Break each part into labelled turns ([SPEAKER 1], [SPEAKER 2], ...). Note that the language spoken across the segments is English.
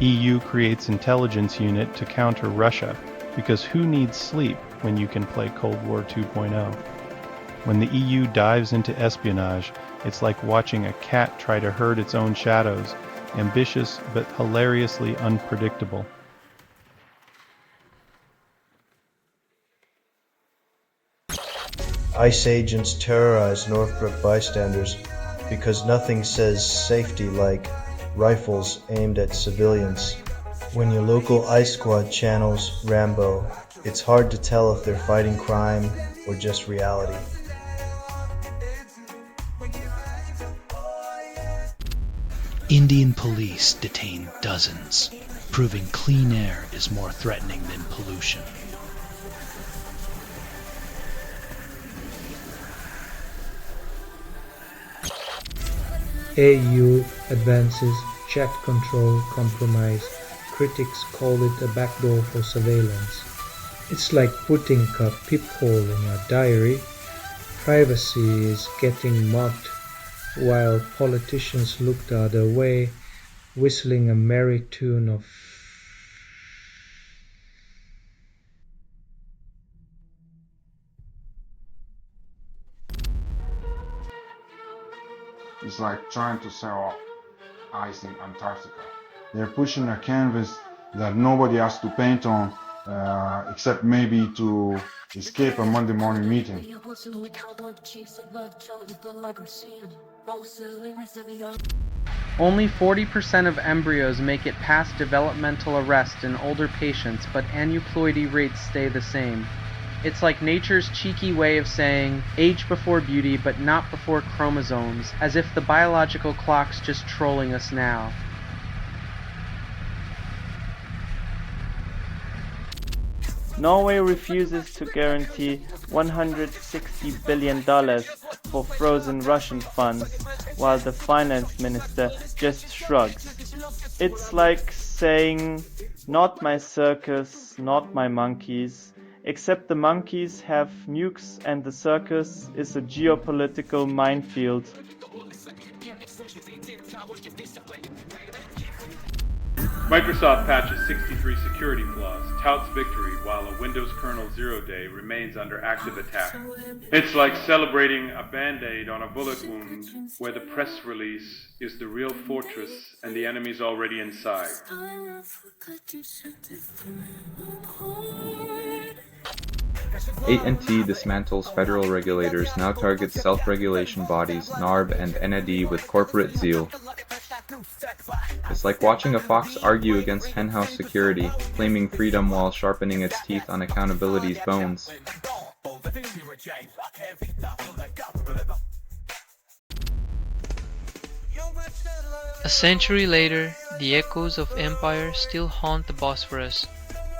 [SPEAKER 1] EU creates intelligence unit to counter Russia, because who needs sleep when you can play Cold War 2.0? When the EU dives into espionage, it's like watching a cat try to herd its own shadows, ambitious but hilariously unpredictable.
[SPEAKER 2] ICE agents terrorize Northbrook bystanders because nothing says safety like rifles aimed at civilians. When your local ICE squad channels Rambo, it's hard to tell if they're fighting crime or just reality.
[SPEAKER 3] Indian police detain dozens, proving clean air is more threatening than pollution.
[SPEAKER 4] AU advances chat control compromise. Critics call it a backdoor for surveillance. It's like putting a peephole in your diary. Privacy is getting mocked while politicians look the other way, whistling a merry tune of
[SPEAKER 5] It's like trying to sell ice in Antarctica. They're pushing a canvas that nobody has to paint on, except maybe to escape a Monday morning meeting.
[SPEAKER 6] Only 40% of embryos make it past developmental arrest in older patients, but aneuploidy rates stay the same. It's like nature's cheeky way of saying, age before beauty, but not before chromosomes, as if the biological clock's just trolling us now.
[SPEAKER 7] Norway refuses to guarantee $160 billion for frozen Russian funds, while the finance minister just shrugs. It's like saying, not my circus, not my monkeys, except the monkeys have nukes and the circus is a geopolitical minefield.
[SPEAKER 8] Microsoft patches 63 security flaws, touts victory while a Windows kernel 0 day remains under active attack. It's like celebrating a band-aid on a bullet wound where the press release is the real fortress and the enemy's already inside.
[SPEAKER 9] AT&T dismantles federal regulators, now targets self-regulation bodies, NARB and NAD with corporate zeal. It's like watching a fox argue against henhouse security, claiming freedom while sharpening its teeth on accountability's bones.
[SPEAKER 10] A century later, the echoes of empire still haunt the Bosphorus,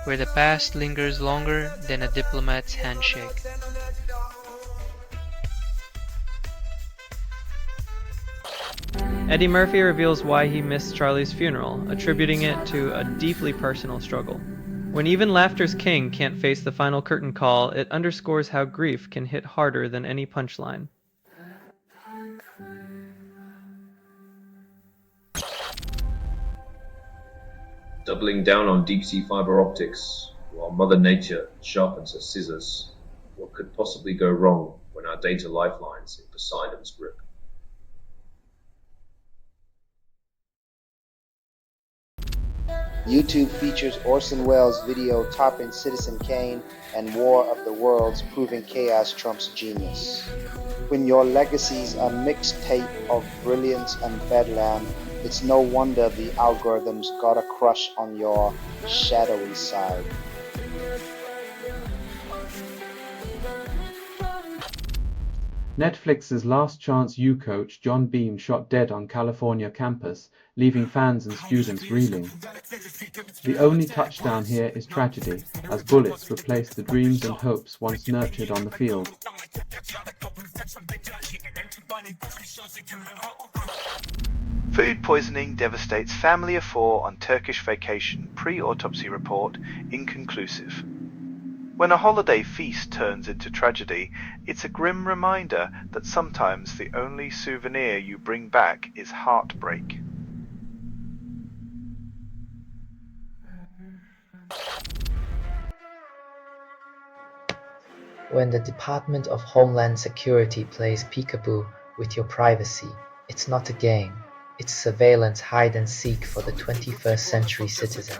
[SPEAKER 10] where the past lingers longer than a diplomat's handshake.
[SPEAKER 11] Eddie Murphy reveals why he missed Charlie's funeral, attributing it to a deeply personal struggle. When even laughter's king can't face the final curtain call, it underscores how grief can hit harder than any punchline.
[SPEAKER 12] Doubling down on deep-sea fiber optics, while Mother Nature sharpens her scissors, what could possibly go wrong when our data lifelines in Poseidon's grip?
[SPEAKER 13] YouTube features Orson Welles' video topping Citizen Kane and War of the Worlds, proving chaos trumps genius. When your legacy's a mixtape of brilliance and bedlam, it's no wonder the algorithms got a crush on your shadowy side.
[SPEAKER 14] Netflix's Last Chance U coach John Beam shot dead on California campus, leaving fans and students reeling. The only touchdown here is tragedy, as bullets replace the dreams and hopes once nurtured on the field.
[SPEAKER 15] Food poisoning devastates family of 4 on Turkish vacation, pre-autopsy report inconclusive. When a holiday feast turns into tragedy, it's a grim reminder that sometimes the only souvenir you bring back is heartbreak.
[SPEAKER 16] When the Department of Homeland Security plays peekaboo with your privacy, it's not a game. It's surveillance hide and seek for the 21st century citizen.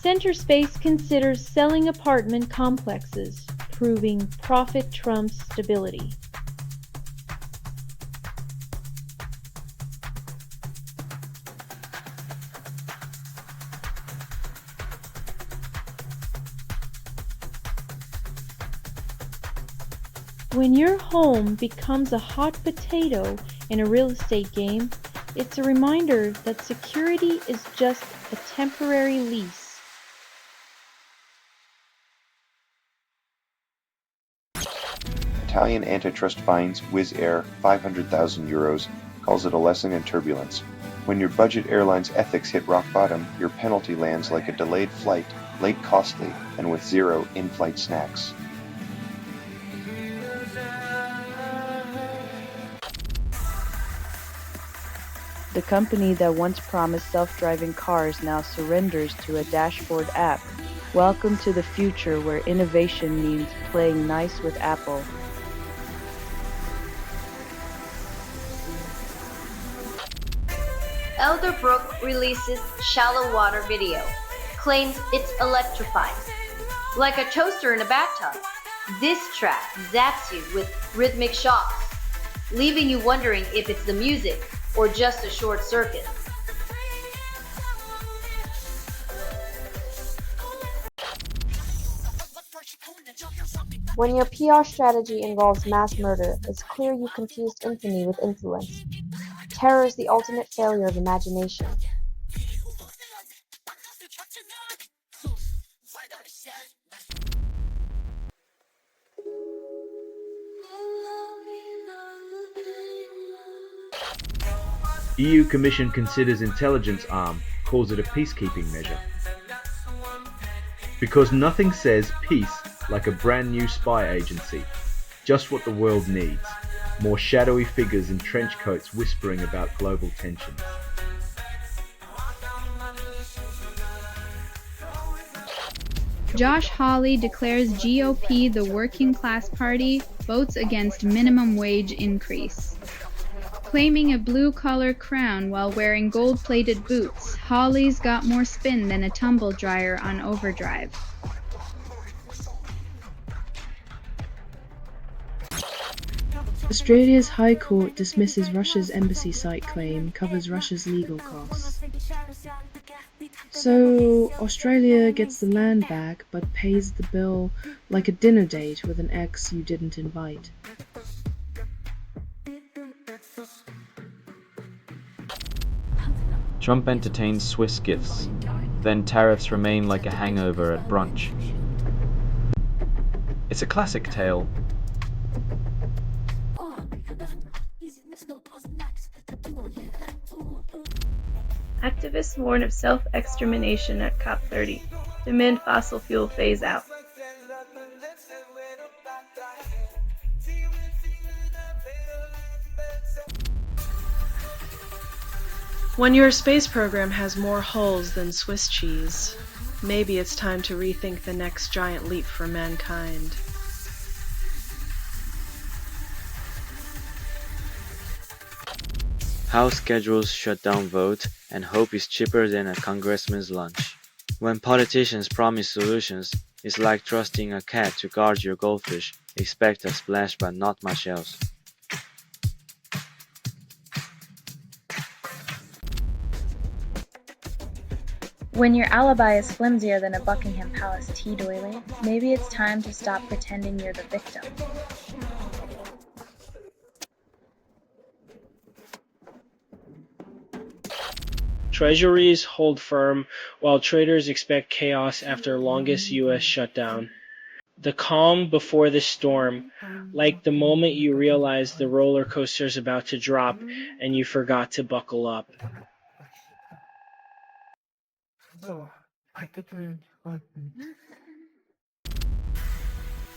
[SPEAKER 17] Centerspace considers selling apartment complexes, proving profit trumps stability. When your home becomes a hot potato in a real estate game, it's a reminder that security is just a temporary lease.
[SPEAKER 18] Italian antitrust fines Wizz Air €500,000, calls it a lesson in turbulence. When your budget airline's ethics hit rock bottom, your penalty lands like a delayed flight, late costly, and with zero in-flight snacks.
[SPEAKER 19] The company that once promised self-driving cars now surrenders to a dashboard app. Welcome to the future where innovation means playing nice with Apple.
[SPEAKER 20] Elderbrook releases shallow water video. Claims it's electrifying. Like a toaster in a bathtub. This track zaps you with rhythmic shocks, leaving you wondering if it's the music or just a short circuit.
[SPEAKER 21] When your PR strategy involves mass murder, it's clear you confused infamy with influence. Terror is the ultimate failure of imagination.
[SPEAKER 22] EU Commission considers intelligence arm, calls it a peacekeeping measure. Because nothing says peace like a brand new spy agency. Just what the world needs. More shadowy figures in trench coats whispering about global tension.
[SPEAKER 23] Josh Hawley declares GOP the working class party, votes against minimum wage increase. Claiming a blue-collar crown while wearing gold-plated boots, Hawley's got more spin than a tumble dryer on overdrive.
[SPEAKER 24] Australia's High Court dismisses Russia's embassy site claim covers Russia's legal costs. So, Australia gets the land back but pays the bill like a dinner date with an ex you didn't invite.
[SPEAKER 25] Trump entertains Swiss gifts, then tariffs remain like a hangover at brunch. It's a classic tale.
[SPEAKER 26] Activists warn of self-extermination at COP30. Demand fossil fuel phase out.
[SPEAKER 27] When your space program has more holes than Swiss cheese, maybe it's time to rethink the next giant leap for mankind.
[SPEAKER 25] House schedules shutdown vote, and hope is cheaper than a congressman's lunch. When politicians promise solutions, it's like trusting a cat to guard your goldfish. Expect a splash but not much else.
[SPEAKER 28] When your alibi is flimsier than a Buckingham Palace tea doily, maybe it's time to stop pretending you're the victim.
[SPEAKER 29] Treasuries hold firm while traders expect chaos after longest U.S. shutdown. The calm before the storm, like the moment you realize the roller coaster's about to drop and you forgot to buckle up.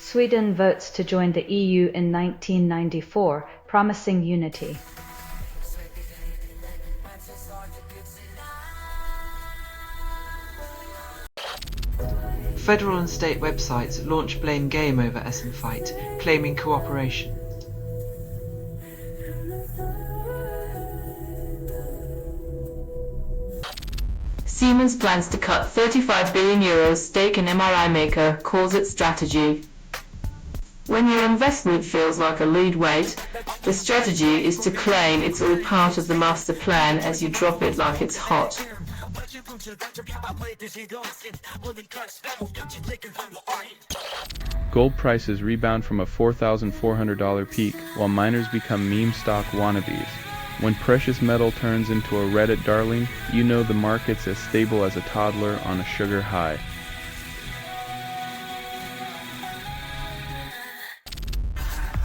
[SPEAKER 30] Sweden votes to join the EU in 1994, promising unity.
[SPEAKER 1] Federal and state websites launch blame game over Essen fight, claiming cooperation.
[SPEAKER 2] Siemens plans to cut €35 billion stake in MRI maker, calls it strategy. When your investment feels like a lead weight, the strategy is to claim it's all part of the master plan as you drop it like it's hot.
[SPEAKER 3] Gold prices rebound from a $4,400 peak while miners become meme stock wannabes. When precious metal turns into a Reddit darling, you know the market's as stable as a toddler on a sugar high.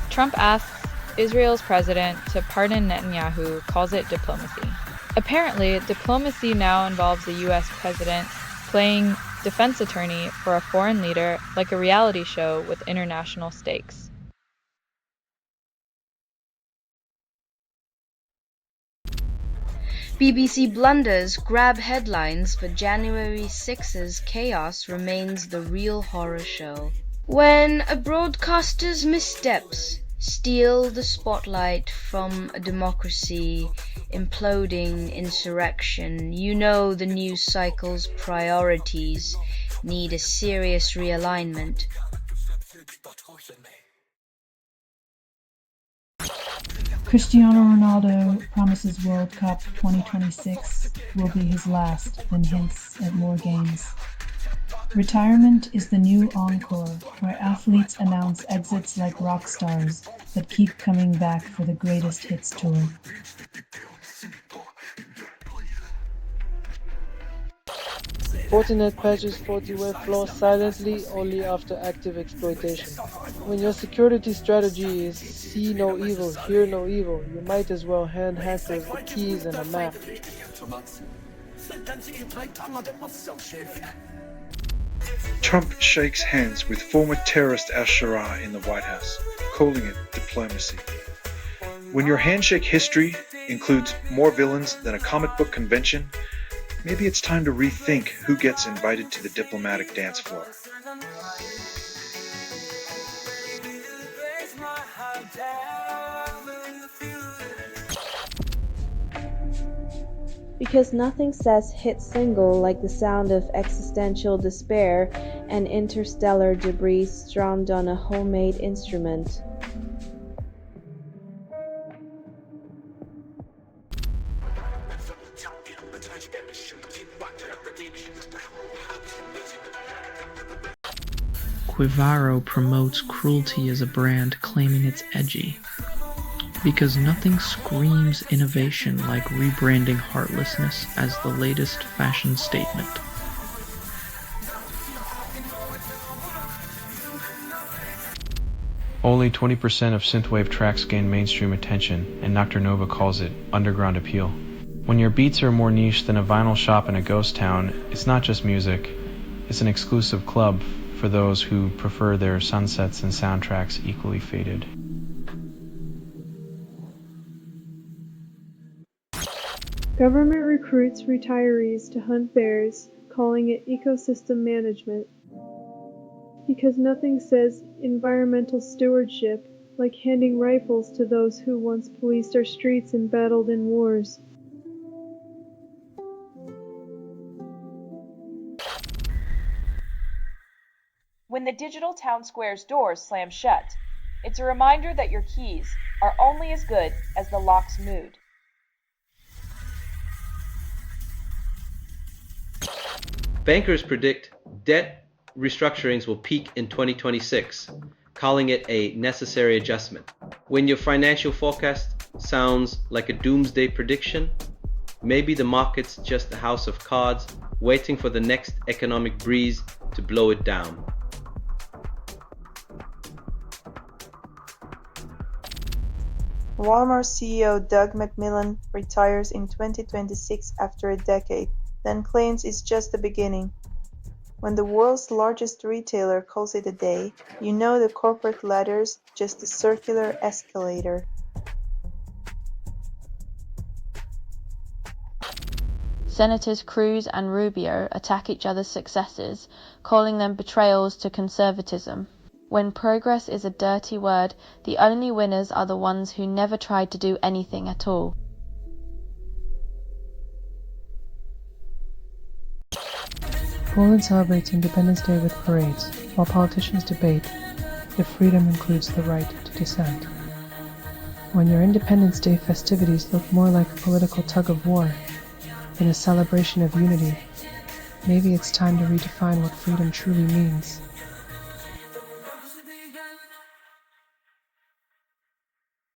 [SPEAKER 4] Trump asks Israel's president to pardon Netanyahu, calls it diplomacy. Apparently, diplomacy now involves the US president playing defense attorney for a foreign leader like a reality show with international stakes.
[SPEAKER 5] BBC blunders grab headlines, but January 6's chaos remains the real horror show. When a broadcaster's missteps steal the spotlight from a democracy, imploding insurrection, you know the news cycle's priorities need a serious realignment.
[SPEAKER 6] Cristiano Ronaldo promises World Cup 2026 will be his last, then hints at more games. Retirement is the new encore, where athletes announce exits like rock stars that keep coming back for the greatest hits tour.
[SPEAKER 7] Fortinet patches FortiWeb flaws silently only after active exploitation. When your security strategy is see no evil, hear no evil, you might as well hand hackers the keys and a map.
[SPEAKER 8] Trump shakes hands with former terrorist al-Sharaa in the White House, calling it diplomacy. When your handshake history includes more villains than a comic book convention, maybe it's time to rethink who gets invited to the diplomatic dance floor.
[SPEAKER 21] Because nothing says hit single like the sound of existential despair and interstellar debris strummed on a homemade instrument.
[SPEAKER 9] Quivaro promotes cruelty as a brand, claiming it's edgy. Because nothing screams innovation like rebranding heartlessness as the latest fashion statement.
[SPEAKER 10] Only 20% of synthwave tracks gain mainstream attention, and Nocturnova calls it underground appeal. When your beats are more niche than a vinyl shop in a ghost town, it's not just music, it's an exclusive club for those who prefer their sunsets and soundtracks equally faded.
[SPEAKER 21] Government recruits retirees to hunt bears, calling it ecosystem management. Because nothing says environmental stewardship like handing rifles to those who once policed our streets and battled in wars.
[SPEAKER 31] When the digital town square's doors slam shut, it's a reminder that your keys are only as good as the lock's mood.
[SPEAKER 32] Bankers predict debt restructurings will peak in 2026, calling it a necessary adjustment. When your financial forecast sounds like a doomsday prediction, maybe the market's just a house of cards waiting for the next economic breeze to blow it down.
[SPEAKER 33] Walmart CEO Doug McMillon retires in 2026 after a decade, then claims it's just the beginning. When the world's largest retailer calls it a day, you know the corporate ladder's just a circular escalator.
[SPEAKER 4] Senators Cruz and Rubio attack each other's successes, calling them betrayals to conservatism. When progress is a dirty word, the only winners are the ones who never tried to do anything at all.
[SPEAKER 6] Poland celebrates Independence Day with parades, while politicians debate if freedom includes the right to dissent. When your Independence Day festivities look more like a political tug-of-war than a celebration of unity, maybe it's time to redefine what freedom truly means.